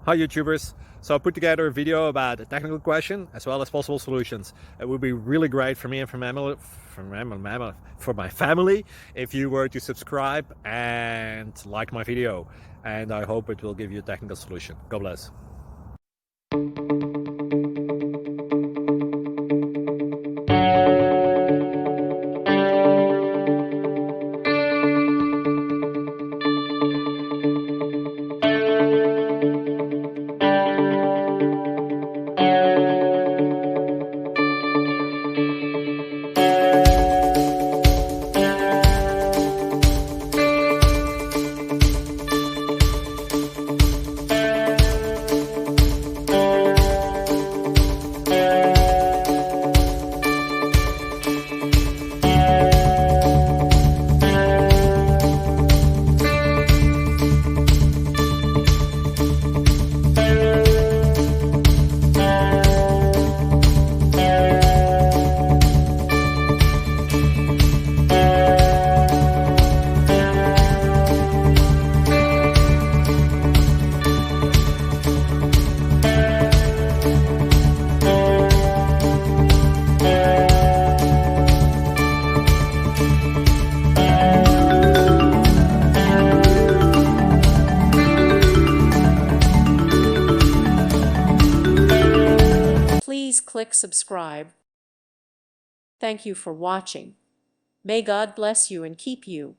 Hi YouTubers! So I put together a video about a technical question as well as possible solutions. It would be really great for me and for my family if you were to subscribe and like my video, and I hope it will give you a technical solution. God bless. Please click subscribe. Thank you for watching. May God bless you and keep you.